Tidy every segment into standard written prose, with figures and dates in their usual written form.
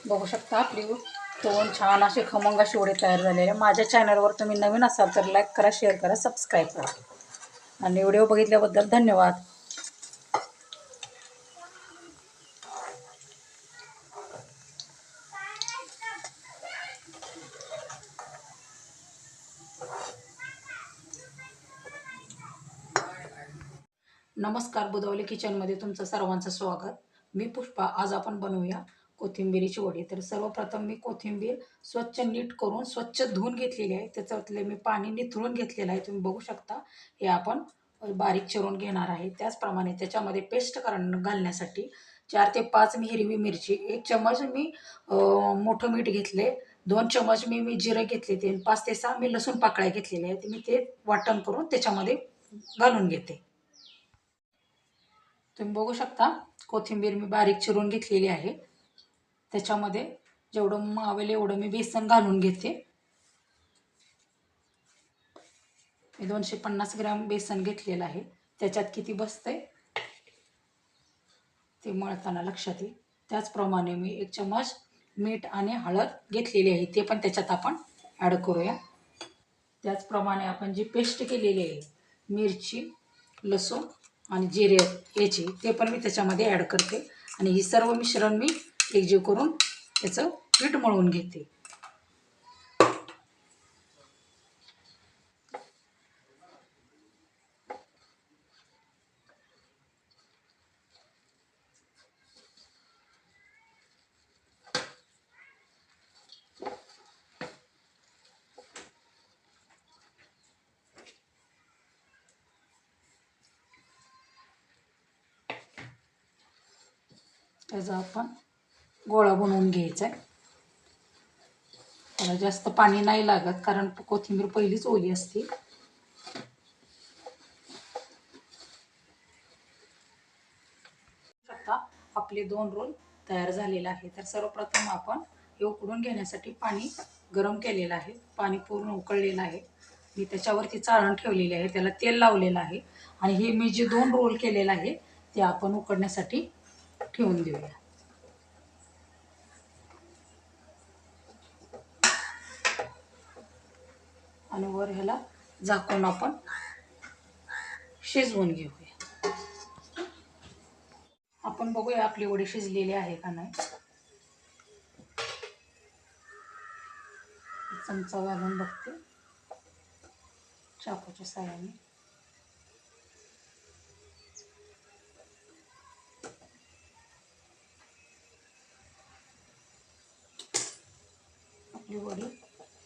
बघू शकता आपली तळून छान असे खमंग अशी वडे तयार झालेले आहे. माझ्या चॅनलवर तुम्ही नवीन असाल तर लाईक करा, शेअर करा, सबस्क्राईब करा आणि व्हिडिओ बघितल्याबद्दल धन्यवाद. नमस्कार, बुधवली किचनमध्ये तुमचं सर्वांचं स्वागत. मी पुष्पा. आज आपण बनवूया कोथिंबीरीची वडी. तर सर्वप्रथम मी कोथिंबीर स्वच्छ नीट करून स्वच्छ धुवून घेतलेली आहे. त्याच्यातले मी पाणी निथळून घेतलेलं आहे, तुम्ही बघू शकता. हे आपण बारीक चिरून घेणार आहे. त्याचप्रमाणे त्याच्यामध्ये पेस्ट घालण्यासाठी 4 ते 5 मी हिरवी मिरची, 1 चम्मच मी मोठं मीठ घेतले, 2 चम्मच मी जिरं घेतले, 5 ते 6 मी लसूण पाकळ्या घेतलेल्या आहेत. मी ते वाटण करून त्याच्यामध्ये घालून घेते. तुम्ही बघू शकता कोथिंबीर मी बारीक चिरून घेतलेली आहे. त्याच्यामध्ये जेवढं मावेल एवढं मी बेसन घालून घेते. मी 250 ग्रॅम बेसन घेतलेलं आहे. त्याच्यात किती बसतंय ते मळताना लक्षात येईल. त्याचप्रमाणे मी 1 चम्मच मीठ आणि हळद घेतलेली आहे, ते पण त्याच्यात आपण ॲड करूया. त्याचप्रमाणे आपण जी पेस्ट केलेली आहे मिरची, लसूण आणि जिरे याची, ते पण मी त्याच्यामध्ये ॲड करते आणि ही सर्व मिश्रण मी एकजीव करून त्याचं पीठ मळून घेते. त्याचा आपण गोळा बनवून घ्यायचा आहे. त्याला जास्त पाणी नाही लागत कारण कोथिंबीर पहिलीच ओली असते. आता आपले 2 रोल तयार झालेले आहे. तर सर्वप्रथम आपण हे उकडून घेण्यासाठी पाणी गरम केलेलं आहे. पाणी पूर्ण उकळलेलं आहे. मी त्याच्यावरती चाळण ठेवलेली आहे, त्याला तेल लावलेलं आहे आणि हे मी जे 2 रोल केलेलं आहे ते आपण उकडण्यासाठी ठेवून देऊया. आणि वर ह्याला झाकून आपण शिजवून घेऊया. आपण बघूया आपली वडी शिजलेली आहे का नाही. चमचा घालून बघते चाकूच्या साहाय्याने. आपली वडी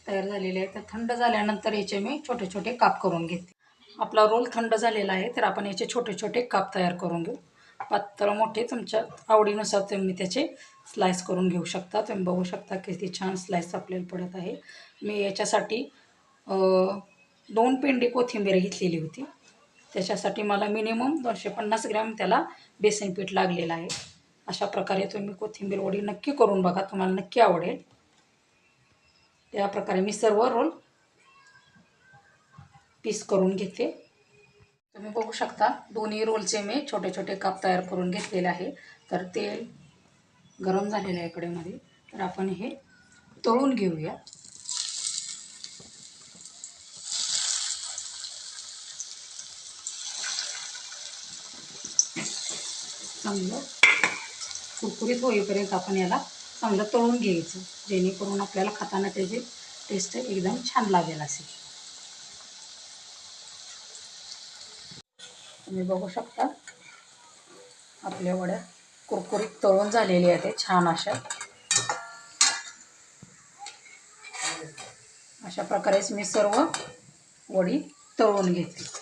तयार झालेली आहे. तर थंड झाल्यानंतर याचे मी छोटे छोटे काप करून घेते. आपला रोल थंड झालेला आहे, तर आपण याचे छोटे छोटे काप तयार करून घेऊ. पातळ मोठे तुमच्या आवडीनुसार तुम्ही त्याचे स्लाइस करून घेऊ शकता. तुम्ही बघू शकता किती छान स्लाइस आपल्याला पडत आहे. मी याच्यासाठी 2 पेंडी कोथिंबीर घेतलेली होती. त्याच्यासाठी मला मिनिमम 250 ग्रॅम त्याला बेसन पीठ लागलेलं आहे. अशा प्रकारे तुम्ही कोथिंबीर वडी नक्की करून बघा, तुम्हाला नक्की आवडेल. त्या प्रकारे मी सर्व रोल पीस करून घेते. तुम्ही बघू शकता दोन्ही रोलचे मी छोटे छोटे काप तयार करून घेतलेले आहे. तर तेल गरम झालेलं आहे कढईमध्ये, तर आपण हे तळून घेऊया. चांगलं कुरकुरीत होईपर्यंत आपण याला चांगलं तळून घ्यायचं, जेणेकरून आपल्याला खाताना त्याची टेस्ट एकदम छान लागेल असे. तुम्ही बघू शकता आपल्या वड्या कुरकुरीत तळून झालेल्या आहेत छान अशा. अशा प्रकारेच मी सर्व वडी तळून घेते.